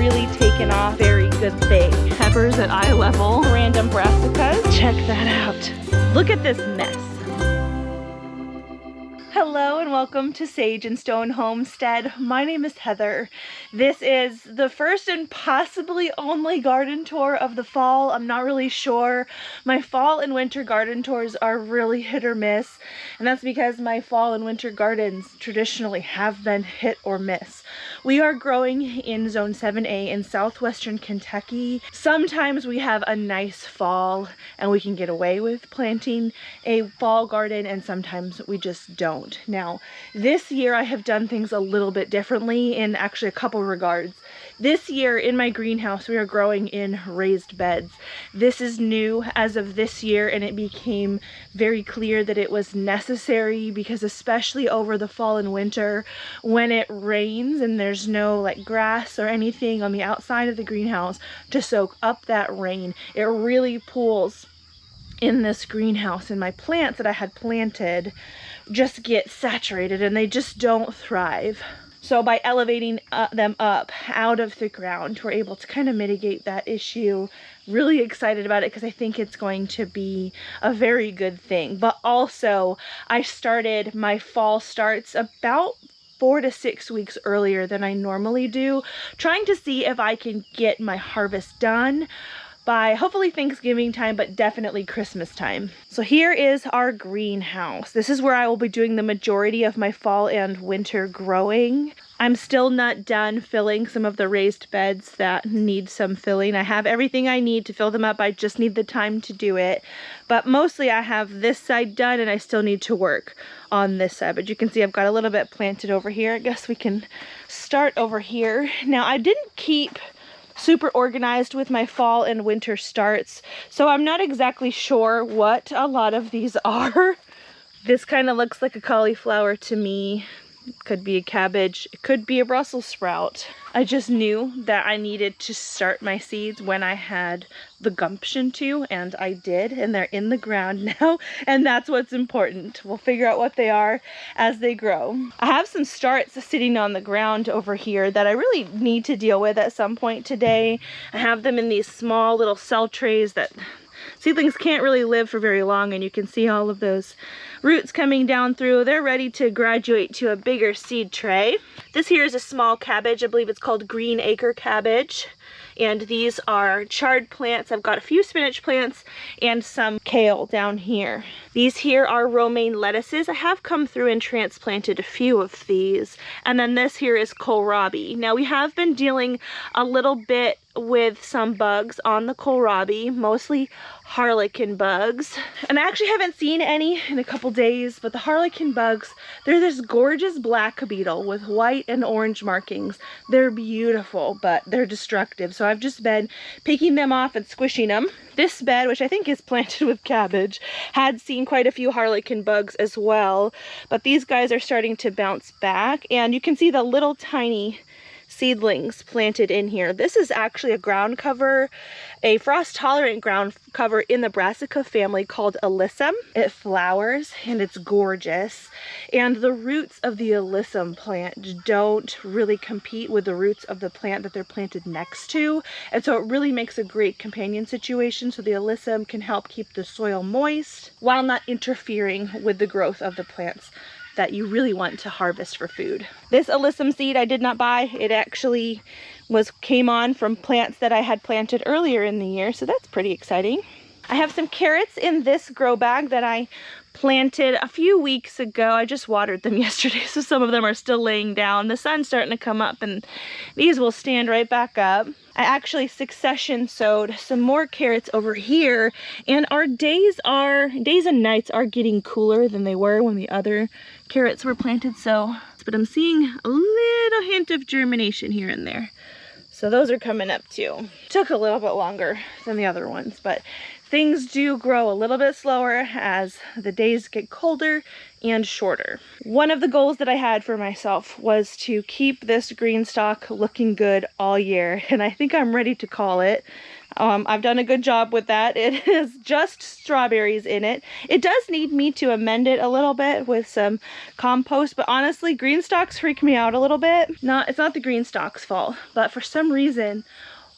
really taken off. Very good thing. Peppers at eye level. Random brassicas. Check that out. Look at this mess. Hello and welcome to Sage and Stone Homestead. My name is Heather. This is the first and possibly only garden tour of the fall. I'm not really sure. My fall and winter garden tours are really hit or miss, and that's because my fall and winter gardens traditionally have been hit or miss. We are growing in Zone 7A in southwestern Kentucky. Sometimes we have a nice fall and we can get away with planting a fall garden, and sometimes we just don't. Now, this year I have done things a little bit differently in actually a couple regards. This year in my greenhouse we are growing in raised beds. This is new as of this year, and it became very clear that it was necessary because especially over the fall and winter when it rains and there's no like grass or anything on the outside of the greenhouse to soak up that rain, it really pools in this greenhouse, and my plants that I had planted just get saturated and they just don't thrive. So by elevating them up out of the ground, we're able to kind of mitigate that issue. Really excited about it because I think it's going to be a very good thing. But also, I started my fall starts about 4 to 6 weeks earlier than I normally do, trying to see if I can get my harvest done by hopefully Thanksgiving time, but definitely Christmas time. So here is our greenhouse. This is where I will be doing the majority of my fall and winter growing. I'm still not done filling some of the raised beds that need some filling. I have everything I need to fill them up. I just need the time to do it. But mostly I have this side done and I still need to work on this side. But you can see I've got a little bit planted over here. I guess we can start over here. Now, I didn't keep super organized with my fall and winter starts, so I'm not exactly sure what a lot of these are. This kind of looks like a cauliflower to me. It could be a cabbage, it could be a Brussels sprout. I just knew that I needed to start my seeds when I had the gumption to, and I did, and they're in the ground now, and that's what's important. We'll figure out what they are as they grow. I have some starts sitting on the ground over here that I really need to deal with at some point today. I have them in these small little cell trays that seedlings can't really live for very long, and you can see all of those roots coming down through. They're ready to graduate to a bigger seed tray. This here is a small cabbage. I believe it's called green acre cabbage. And these are chard plants. I've got a few spinach plants and some kale down here. These here are romaine lettuces. I have come through and transplanted a few of these. And then this here is kohlrabi. Now, we have been dealing a little bit with some bugs on the kohlrabi, mostly harlequin bugs. And I actually haven't seen any in a couple days, but the harlequin bugs, they're this gorgeous black beetle with white and orange markings. They're beautiful, but they're destructive. So I've just been picking them off and squishing them. This bed, which I think is planted with cabbage, had seen quite a few harlequin bugs as well, but these guys are starting to bounce back, and you can see the little tiny seedlings planted in here. This is actually a ground cover, a frost tolerant ground cover in the brassica family called alyssum. It flowers and it's gorgeous, and the roots of the alyssum plant don't really compete with the roots of the plant that they're planted next to, and so it really makes a great companion situation. So the alyssum can help keep the soil moist while not interfering with the growth of the plants that you really want to harvest for food. This alyssum seed I did not buy. It actually came on from plants that I had planted earlier in the year, so that's pretty exciting. I have some carrots in this grow bag that I planted a few weeks ago. I just watered them yesterday, so some of them are still laying down. The sun's starting to come up and these will stand right back up. I actually succession sowed some more carrots over here, and our days and nights are getting cooler than they were when the other carrots were planted, but I'm seeing a little hint of germination here and there. So those are coming up too. Took a little bit longer than the other ones, but things do grow a little bit slower as the days get colder and shorter. One of the goals that I had for myself was to keep this green stalk looking good all year, and I think I'm ready to call it. I've done a good job with that. It is just strawberries in it. It does need me to amend it a little bit with some compost, but honestly, green stalks freak me out a little bit. It's not the green stalks' fault, but for some reason,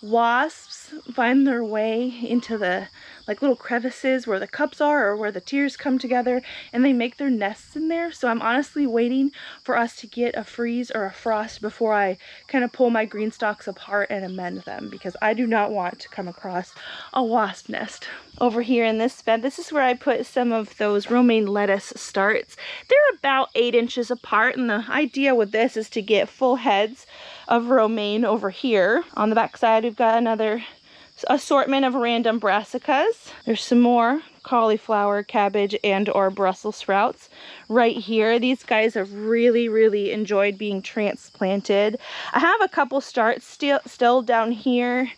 wasps find their way into the little crevices where the cups are or where the tiers come together, and they make their nests in there. So I'm honestly waiting for us to get a freeze or a frost before I kind of pull my green stalks apart and amend them, because I do not want to come across a wasp nest. Over here in this bed, this is where I put some of those romaine lettuce starts. They're about 8 inches apart, and the idea with this is to get full heads of romaine over here. On the back side, we've got another assortment of random brassicas. There's some more cauliflower, cabbage, and or Brussels sprouts right here. These guys have really enjoyed being transplanted. I have a couple starts still down here.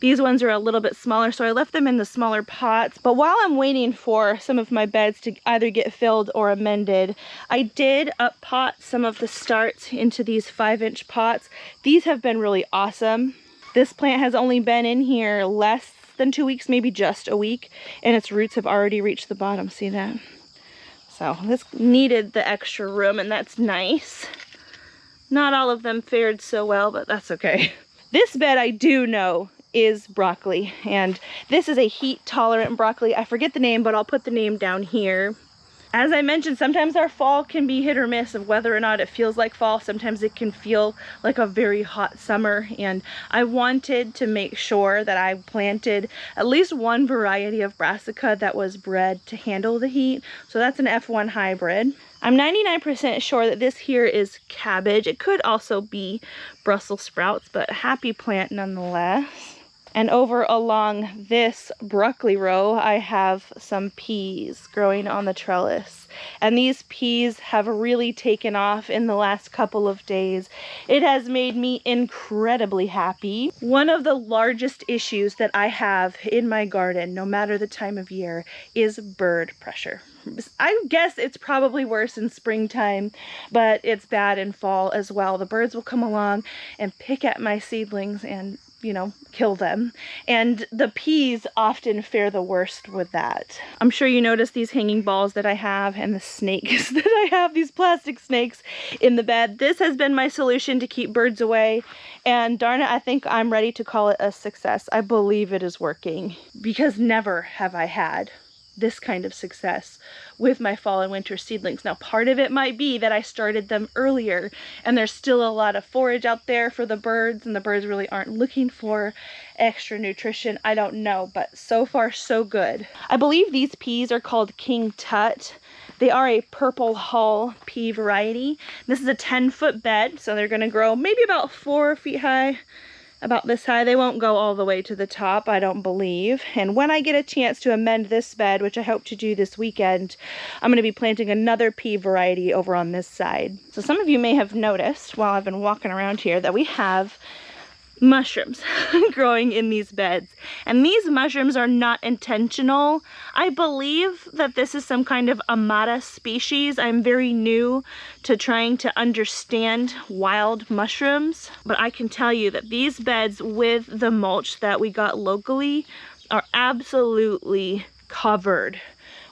These ones are a little bit smaller, so I left them in the smaller pots. But while I'm waiting for some of my beds to either get filled or amended, I did up pot some of the starts into these 5-inch pots. These have been really awesome. This plant has only been in here less than 2 weeks, maybe just a week, and its roots have already reached the bottom. See that? So this needed the extra room, and that's nice. Not all of them fared so well, but that's okay. This bed I do know is broccoli, and this is a heat-tolerant broccoli. I forget the name, but I'll put the name down here. As I mentioned, sometimes our fall can be hit or miss of whether or not it feels like fall. Sometimes it can feel like a very hot summer, and I wanted to make sure that I planted at least one variety of brassica that was bred to handle the heat. So that's an F1 hybrid. I'm 99% sure that this here is cabbage. It could also be Brussels sprouts, but a happy plant nonetheless. And over along this broccoli row, I have some peas growing on the trellis. And these peas have really taken off in the last couple of days. It has made me incredibly happy. One of the largest issues that I have in my garden, no matter the time of year, is bird pressure. I guess it's probably worse in springtime, but it's bad in fall as well. The birds will come along and pick at my seedlings and kill them. And the peas often fare the worst with that. I'm sure you notice these hanging balls that I have and the snakes that I have, these plastic snakes in the bed. This has been my solution to keep birds away. And darn it, I think I'm ready to call it a success. I believe it is working, because never have I had this kind of success with my fall and winter seedlings. Now, part of it might be that I started them earlier and there's still a lot of forage out there for the birds, and the birds really aren't looking for extra nutrition. I don't know, but so far so good. I believe these peas are called King Tut. They are a purple hull pea variety. This is a 10-foot bed, so they're gonna grow maybe about 4 feet high, about this high. They won't go all the way to the top, I don't believe. And when I get a chance to amend this bed, which I hope to do this weekend, I'm going to be planting another pea variety over on this side. So some of you may have noticed while I've been walking around here that we have mushrooms growing in these beds, and these mushrooms are not intentional. I believe that this is some kind of Amata species. I'm very new to trying to understand wild mushrooms, but I can tell you that these beds with the mulch that we got locally are absolutely covered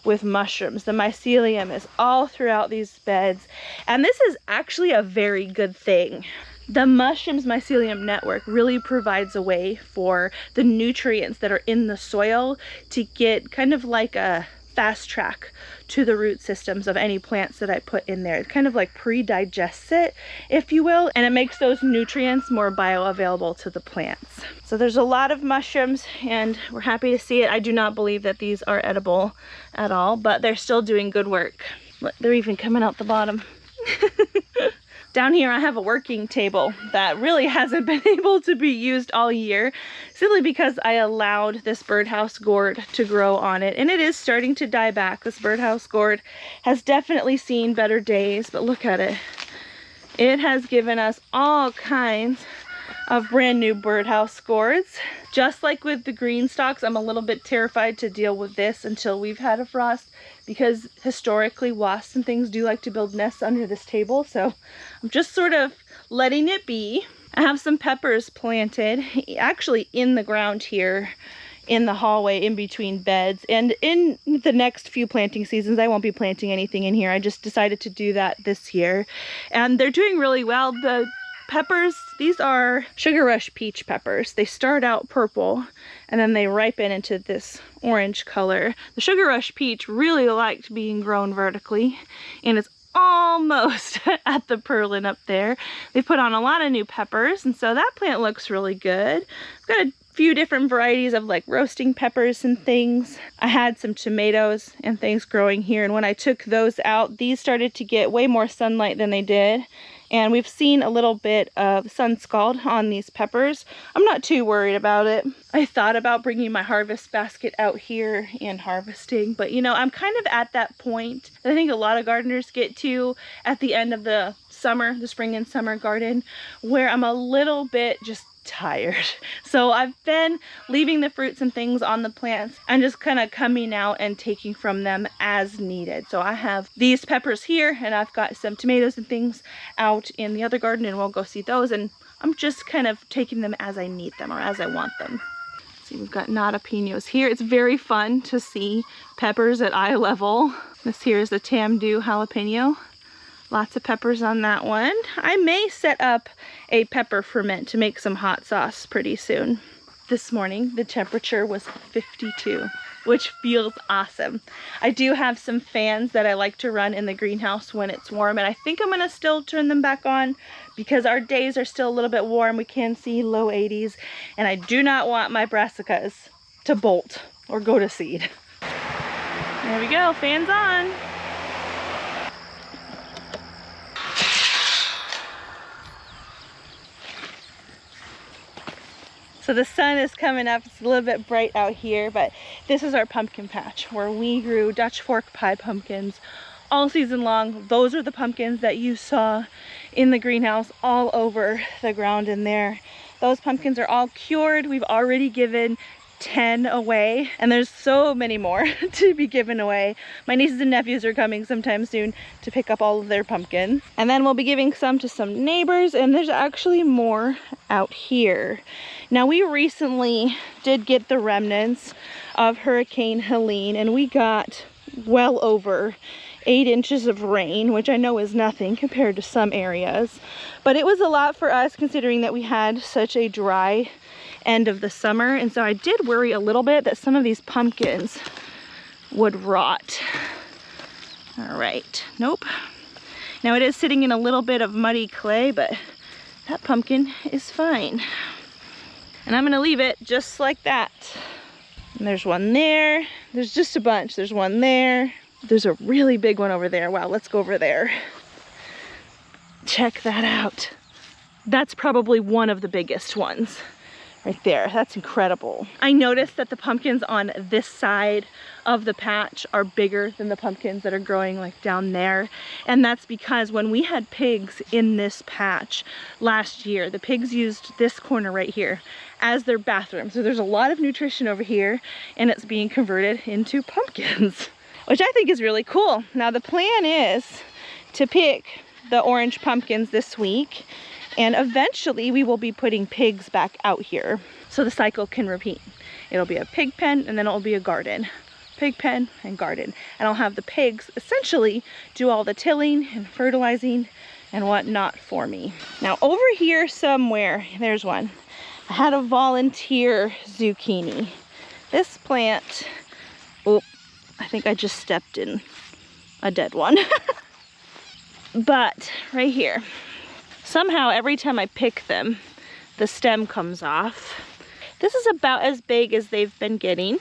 with mushrooms. The mycelium is all throughout these beds, and this is actually a very good thing. The mushroom's mycelium network really provides a way for the nutrients that are in the soil to get kind of like a fast track to the root systems of any plants that I put in there. It kind of like pre-digests it, if you will, and it makes those nutrients more bioavailable to the plants. So there's a lot of mushrooms, and we're happy to see it. I do not believe that these are edible at all, but they're still doing good work. Look, they're even coming out the bottom. Down here I have a working table that really hasn't been able to be used all year, simply because I allowed this birdhouse gourd to grow on it, and it is starting to die back. This birdhouse gourd has definitely seen better days, but look at it. It has given us all kinds of brand new birdhouse gourds. Just like with the green stalks, I'm a little bit terrified to deal with this until we've had a frost, because historically wasps and things do like to build nests under this table. So I'm just sort of letting it be. I have some peppers planted, actually in the ground here, in the hallway in between beds. And in the next few planting seasons, I won't be planting anything in here. I just decided to do that this year. And they're doing really well. The peppers, these are Sugar Rush peach peppers. They start out purple and then they ripen into this orange color. The Sugar Rush peach really liked being grown vertically, and it's almost at the purlin up there. They put on a lot of new peppers, and so that plant looks really good. I've got a few different varieties of like roasting peppers and things. I had some tomatoes and things growing here, and when I took those out, these started to get way more sunlight than they did. And we've seen a little bit of sun scald on these peppers. I'm not too worried about it. I thought about bringing my harvest basket out here and harvesting, but you know, I'm kind of at that point that I think a lot of gardeners get to at the end of the summer, the spring and summer garden, where I'm a little bit just tired. So I've been leaving the fruits and things on the plants and just kind of coming out and taking from them as needed. So I have these peppers here, and I've got some tomatoes and things out in the other garden, and we'll go see those, and I'm just kind of taking them as I need them or as I want them. See, we've got jalapenos here. It's very fun to see peppers at eye level. This here is the Tamdu jalapeno. Lots of peppers on that one. I may set up a pepper ferment to make some hot sauce pretty soon. This morning, the temperature was 52, which feels awesome. I do have some fans that I like to run in the greenhouse when it's warm, and I think I'm gonna still turn them back on because our days are still a little bit warm. We can see low 80s, and I do not want my brassicas to bolt or go to seed. There we go, fans on. So the sun is coming up. It's a little bit bright out here, but this is our pumpkin patch where we grew Dutch fork pie pumpkins all season long. Those are the pumpkins that you saw in the greenhouse all over the ground in there. Those pumpkins are all cured. We've already given 10 away, and there's so many more to be given away. My nieces and nephews are coming sometime soon to pick up all of their pumpkins, and then we'll be giving some to some neighbors, and there's actually more out here. Now, we recently did get the remnants of Hurricane Helene, and we got well over 8 inches of rain, which I know is nothing compared to some areas, but it was a lot for us considering that we had such a dry end of the summer. And so I did worry a little bit that some of these pumpkins would rot. All right, nope. Now it is sitting in a little bit of muddy clay, but that pumpkin is fine. And I'm gonna leave it just like that. And there's one there. There's just a bunch. There's one there. There's a really big one over there. Wow, let's go over there. Check that out. That's probably one of the biggest ones. Right there, that's incredible. I noticed that the pumpkins on this side of the patch are bigger than the pumpkins that are growing like down there. And that's because when we had pigs in this patch last year, the pigs used this corner right here as their bathroom. So there's a lot of nutrition over here, and it's being converted into pumpkins, which I think is really cool. Now the plan is to pick the orange pumpkins this week, and eventually we will be putting pigs back out here so the cycle can repeat. It'll be a pig pen, and then it'll be a garden. Pig pen and garden. And I'll have the pigs essentially do all the tilling and fertilizing and whatnot for me. Now over here somewhere, there's one. I had a volunteer zucchini. This plant, oh, I think I just stepped in a dead one. But right here, somehow every time I pick them, the stem comes off. This is about as big as they've been getting,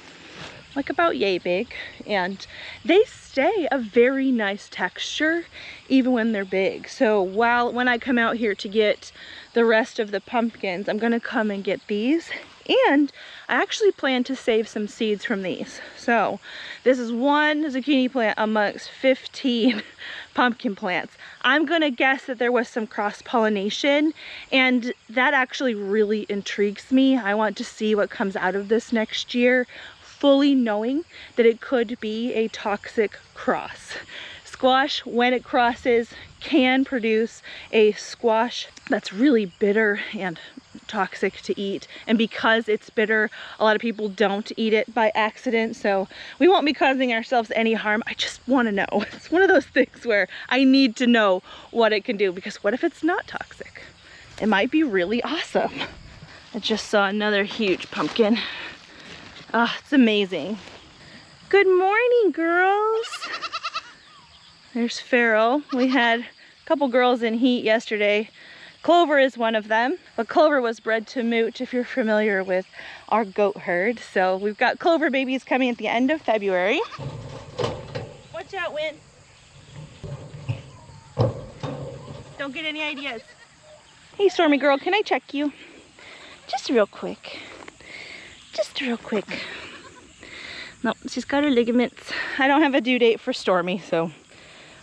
like about yay big, and they stay a very nice texture even when they're big. So when I come out here to get the rest of the pumpkins, I'm gonna come and get these, and I actually plan to save some seeds from these. So this is one zucchini plant amongst 15 pumpkin plants. I'm gonna guess that there was some cross-pollination, and that actually really intrigues me. I want to see what comes out of this next year, fully knowing that it could be a toxic cross. Squash, when it crosses, can produce a squash that's really bitter and toxic to eat, and because it's bitter, a lot of people don't eat it by accident, so we won't be causing ourselves any harm. I just want to know. It's one of those things where I need to know what it can do, because what if it's not toxic? It might be really awesome. I just saw another huge pumpkin. Oh, it's amazing. Good morning, girls. There's Farrell. We had a couple girls in heat yesterday. Clover is one of them, but Clover was bred to mooch, if you're familiar with our goat herd. So we've got Clover babies coming at the end of February. Watch out, Win. Don't get any ideas. Hey, Stormy girl, can I check you? Just real quick. Just real quick. Nope, she's got her ligaments. I don't have a due date for Stormy, so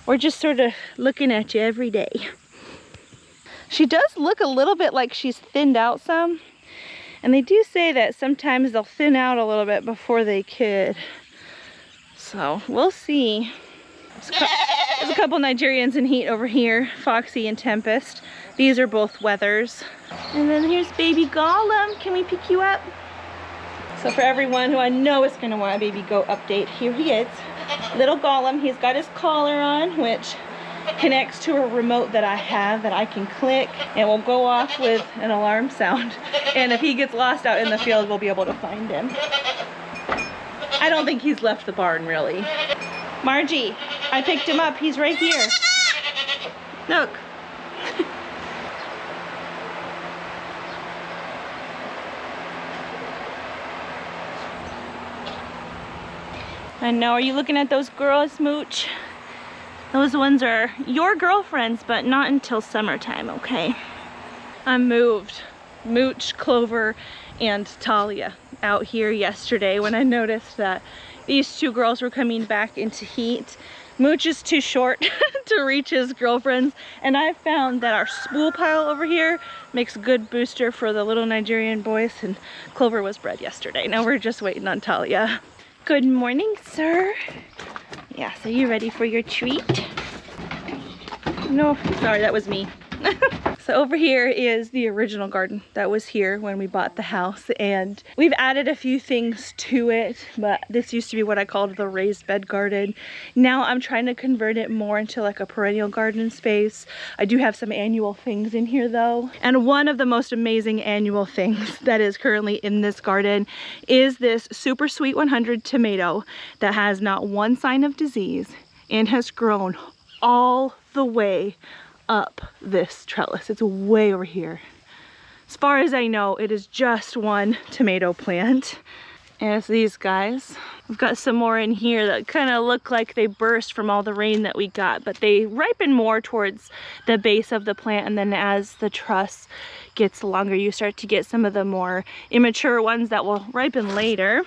we're just sort of looking at you every day. She does look a little bit like she's thinned out some, and they do say that sometimes they'll thin out a little bit before they kid. So we'll see. There's a couple Nigerians in heat over here, Foxy and Tempest. These are both wethers. And then here's baby Gollum. Can we pick you up? So for everyone who I know is going to want a baby goat update, here he is. Little Gollum. He's got his collar on, which connects to a remote that I have that I can click, and will go off with an alarm sound. And if he gets lost out in the field, we'll be able to find him. I don't think he's left the barn, really. Margie, I picked him up. He's right here. Look. I know, are you looking at those girls, Mooch? Those ones are your girlfriends, but not until summertime, okay? I moved Mooch, Clover, and Talia out here yesterday when I noticed that these two girls were coming back into heat. Mooch is too short to reach his girlfriends, and I found that our spool pile over here makes a good booster for the little Nigerian boys, and Clover was bred yesterday. Now we're just waiting on Talia. Good morning, sir. Yeah, so you ready for your treat? No, sorry, that was me. So over here is the original garden that was here when we bought the house, and we've added a few things to it, but this used to be what I called the raised bed garden. Now I'm trying to convert it more into like a perennial garden space. I do have some annual things in here though, and one of the most amazing annual things that is currently in this garden is this Super Sweet 100 tomato that has not one sign of disease and has grown all the way up this trellis. It's way over here. As far as I know, it is just one tomato plant. And it's these guys. We've got some more in here that kind of look like they burst from all the rain that we got, but they ripen more towards the base of the plant, and then as the truss gets longer, you start to get some of the more immature ones that will ripen later.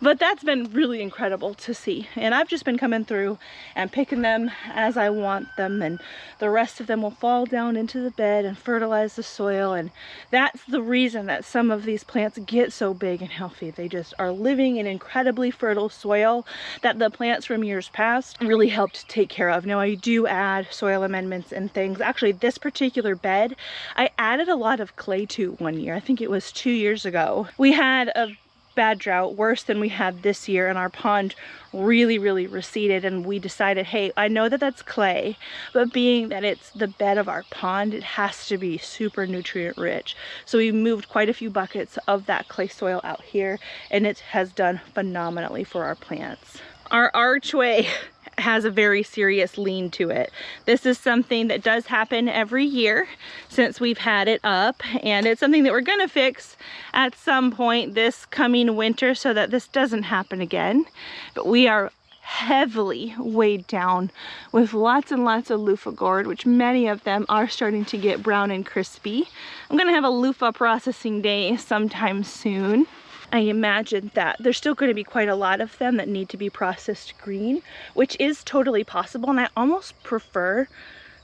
But that's been really incredible to see, and I've just been coming through and picking them as I want them, and the rest of them will fall down into the bed and fertilize the soil. And that's the reason that some of these plants get so big and healthy. They just are living in incredibly fertile soil that the plants from years past really helped take care of. Now I do add soil amendments and things. Actually, this particular bed I added a lot of clay to one year. I think it was 2 years ago. We had a bad drought, worse than we had this year, and our pond really receded, and we decided, hey, I know that that's clay, but being that it's the bed of our pond, it has to be super nutrient rich. So we moved quite a few buckets of that clay soil out here, and it has done phenomenally for our plants. Our archway has a very serious lean to it. This is something that does happen every year since we've had it up, and it's something that we're gonna fix at some point this coming winter so that this doesn't happen again. But we are heavily weighed down with lots and lots of loofah gourd, which many of them are starting to get brown and crispy. I'm gonna have a loofah processing day sometime soon. I imagine that there's still going to be quite a lot of them that need to be processed green, which is totally possible, and I almost prefer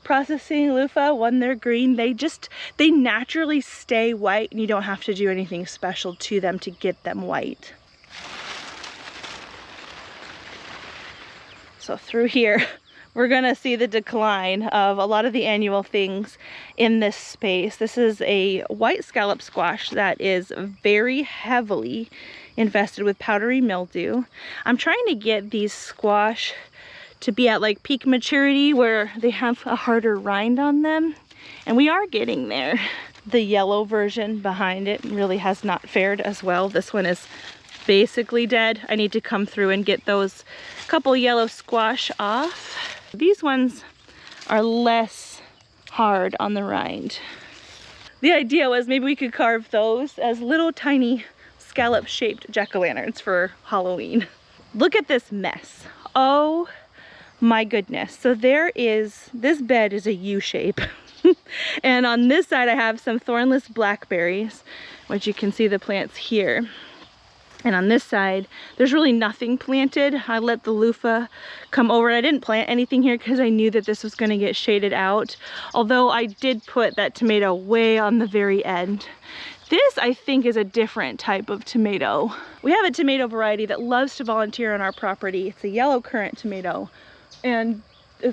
processing loofah when they're green. They naturally stay white, and you don't have to do anything special to them to get them white. So through here, we're gonna see the decline of a lot of the annual things in this space. This is a white scallop squash that is very heavily infested with powdery mildew. I'm trying to get these squash to be at like peak maturity where they have a harder rind on them, and we are getting there. The yellow version behind it really has not fared as well. This one is basically dead. I need to come through and get those couple yellow squash off. These ones are less hard on the rind. The idea was maybe we could carve those as little tiny scallop shaped jack-o'-lanterns for Halloween. Look at this mess. Oh my goodness. So this bed is a U shape. And on this side I have some thornless blackberries, which you can see the plants here. And on this side, there's really nothing planted. I let the loofah come over. I didn't plant anything here because I knew that this was gonna get shaded out. Although I did put that tomato way on the very end. This, I think, is a different type of tomato. We have a tomato variety that loves to volunteer on our property. It's a yellow currant tomato. And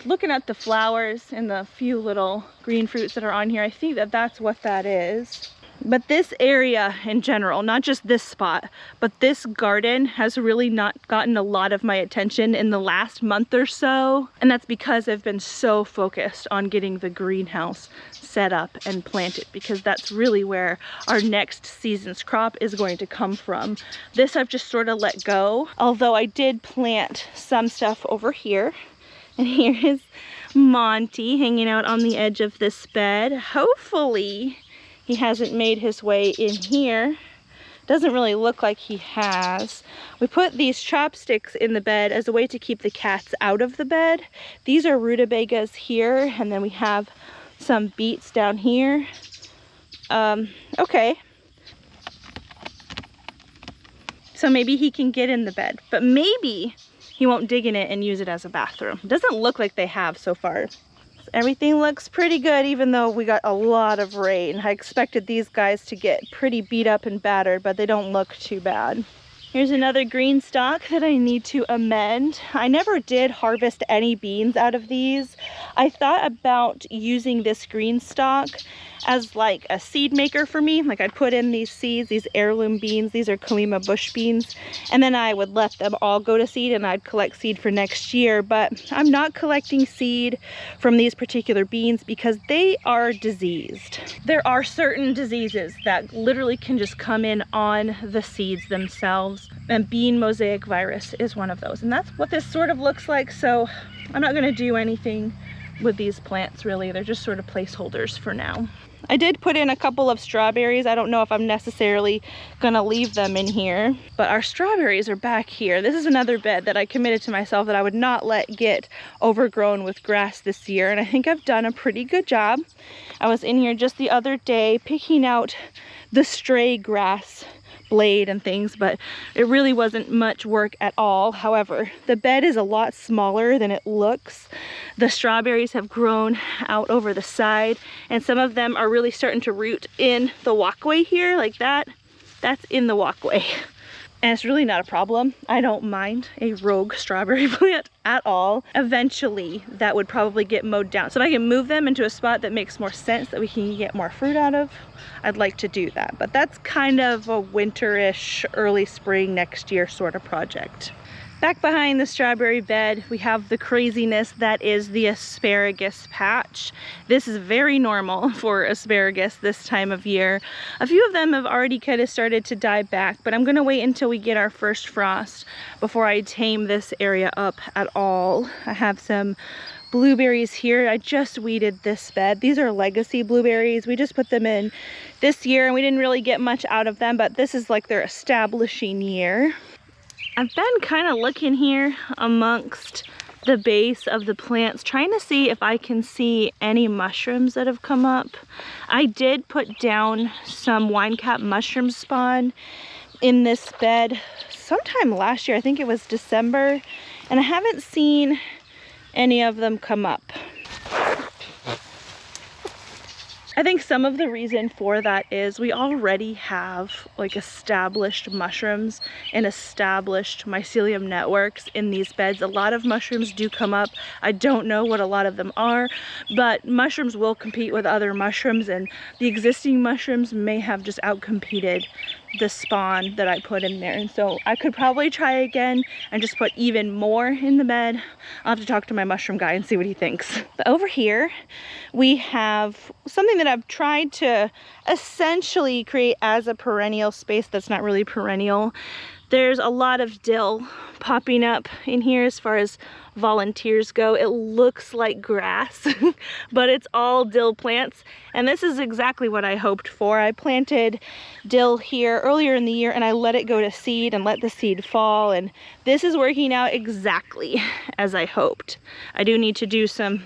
looking at the flowers and the few little green fruits that are on here, I think that that's what that is. But this area in general, not just this spot, but this garden has really not gotten a lot of my attention in the last month or so. And that's because I've been so focused on getting the greenhouse set up and planted, because that's really where our next season's crop is going to come from. This I've just sort of let go, although I did plant some stuff over here. And here is Monty hanging out on the edge of this bed. Hopefully he hasn't made his way in here. Doesn't really look like he has. We put these chopsticks in the bed as a way to keep the cats out of the bed. These are rutabagas here, and then we have some beets down here. Okay. So maybe he can get in the bed, but maybe he won't dig in it and use it as a bathroom. Doesn't look like they have so far. Everything looks pretty good, even though we got a lot of rain. I expected these guys to get pretty beat up and battered, but they don't look too bad. Here's another green stalk that I need to amend. I never did harvest any beans out of these. I thought about using this green stalk as like a seed maker for me. Like I'd put in these seeds, these heirloom beans. These are Kalima bush beans. And then I would let them all go to seed and I'd collect seed for next year. But I'm not collecting seed from these particular beans because they are diseased. There are certain diseases that literally can just come in on the seeds themselves. And bean mosaic virus is one of those. And that's what this sort of looks like. So I'm not gonna do anything with these plants really. They're just sort of placeholders for now. I did put in a couple of strawberries. I don't know if I'm necessarily gonna leave them in here, but our strawberries are back here. This is another bed that I committed to myself that I would not let get overgrown with grass this year, and I think I've done a pretty good job. I was in here just the other day picking out the stray grass blade and things, but it really wasn't much work at all. However, the bed is a lot smaller than it looks. The strawberries have grown out over the side, and some of them are really starting to root in the walkway here, like that. That's in the walkway. And it's really not a problem. I don't mind a rogue strawberry plant at all. Eventually, that would probably get mowed down. So if I can move them into a spot that makes more sense, that we can get more fruit out of, I'd like to do that. But that's kind of a winterish, early spring next year sort of project. Back behind the strawberry bed, we have the craziness that is the asparagus patch. This is very normal for asparagus this time of year. A few of them have already kind of started to die back, but I'm gonna wait until we get our first frost before I tame this area up at all. I have some blueberries here. I just weeded this bed. These are legacy blueberries. We just put them in this year and we didn't really get much out of them, but this is like their establishing year. I've been kind of looking here amongst the base of the plants, trying to see if I can see any mushrooms that have come up. I did put down some wine cap mushroom spawn in this bed sometime last year. I think it was December, and I haven't seen any of them come up. I think some of the reason for that is we already have like established mushrooms and established mycelium networks in these beds. A lot of mushrooms do come up. I don't know what a lot of them are, but mushrooms will compete with other mushrooms, and the existing mushrooms may have just outcompeted the spawn that I put in there. And so I could probably try again and just put even more in the bed. I'll have to talk to my mushroom guy and see what he thinks. But over here we have something that I've tried to essentially create as a perennial space that's not really perennial. There's a lot of dill popping up in here as far as volunteers go. It looks like grass, but it's all dill plants. And this is exactly what I hoped for. I planted dill here earlier in the year and I let it go to seed and let the seed fall. And this is working out exactly as I hoped. I do need to do some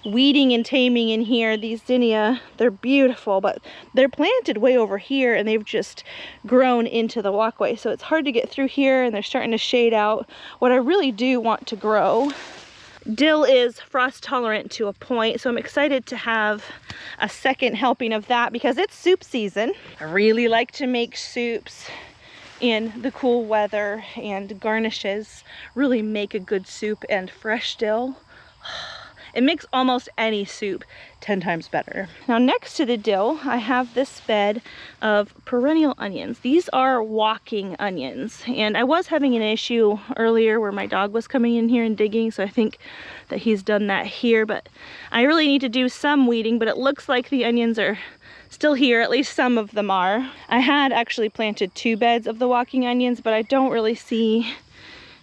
weeding and taming in here. These zinnia, they're beautiful, but they're planted way over here and they've just grown into the walkway. So it's hard to get through here, and they're starting to shade out what I really do want to grow. Dill is frost tolerant to a point, so I'm excited to have a second helping of that because it's soup season. I really like to make soups in the cool weather, and garnishes really make a good soup, and fresh dill, it makes almost any soup 10 times better. Now next to the dill, I have this bed of perennial onions. These are walking onions, and I was having an issue earlier where my dog was coming in here and digging, so I think that he's done that here, but I really need to do some weeding, but it looks like the onions are still here, at least some of them are. I had actually planted 2 beds of the walking onions, but I don't really see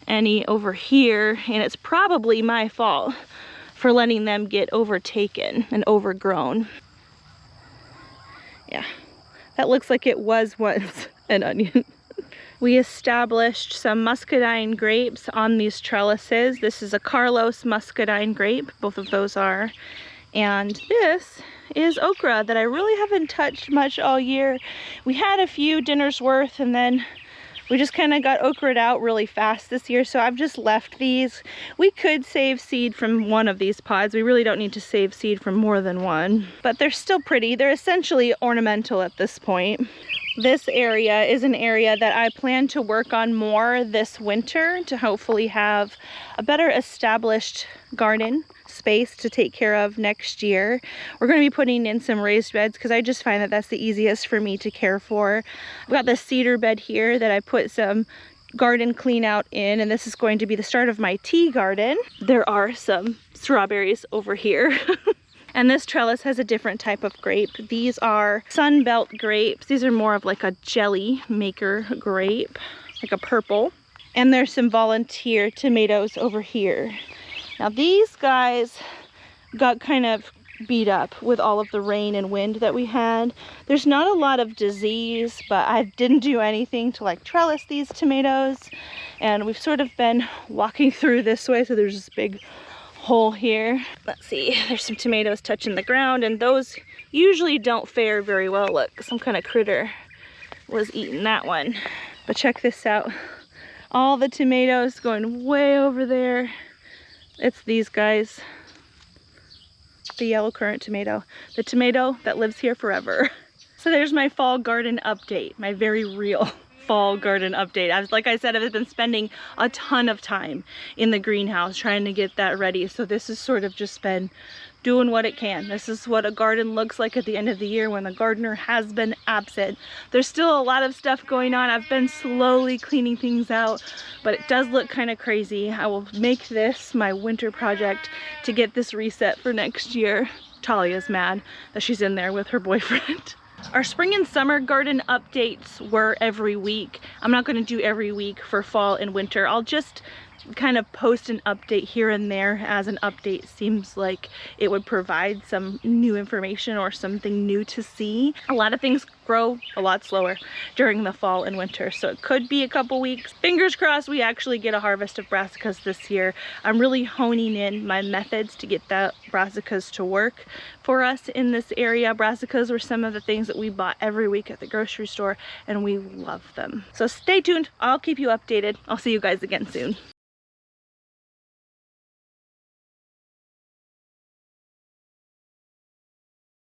any over here, and it's probably my fault for letting them get overtaken and overgrown. Yeah, that looks like it was once an onion. We established some muscadine grapes on these trellises. This is a Carlos muscadine grape, both of those are. And this is okra that I really haven't touched much all year. We had a few dinners worth, and then we just kind of got okra'd out really fast this year, so I've just left these. We could save seed from one of these pods. We really don't need to save seed from more than one, but they're still pretty. They're essentially ornamental at this point. This area is an area that I plan to work on more this winter to hopefully have a better established garden space to take care of next year. We're going to be putting in some raised beds because I just find that that's the easiest for me to care for. I've got this cedar bed here that I put some garden clean out in, and this is going to be the start of my tea garden. There are some strawberries over here. And this trellis has a different type of grape. These are Sunbelt grapes. These are more of like a jelly maker grape, like a purple. And there's some volunteer tomatoes over here. Now these guys got kind of beat up with all of the rain and wind that we had. There's not a lot of disease, but I didn't do anything to like trellis these tomatoes. And we've sort of been walking through this way, so there's this big hole here. Let's see, there's some tomatoes touching the ground, and those usually don't fare very well. Look, some kind of critter was eating that one. But check this out. All the tomatoes going way over there. It's these guys. The yellow currant tomato. The tomato that lives here forever. So there's my fall garden update. My very real fall garden update. Like I said, I've been spending a ton of time in the greenhouse trying to get that ready. So this has sort of just been doing what it can. This is what a garden looks like at the end of the year when the gardener has been absent. There's still a lot of stuff going on. I've been slowly cleaning things out, but it does look kind of crazy. I will make this my winter project to get this reset for next year. Talia's mad that she's in there with her boyfriend. Our spring and summer garden updates were every week. I'm not going to do every week for fall and winter. I'll just kind of post an update here and there as an update seems like it would provide some new information or something new to see. A lot of things grow a lot slower during the fall and winter, so it could be a couple weeks. Fingers crossed we actually get a harvest of brassicas this year. I'm really honing in my methods to get that brassicas to work for us in this area. Brassicas were some of the things that we bought every week at the grocery store, and we love them. So stay tuned. I'll keep you updated. I'll see you guys again soon.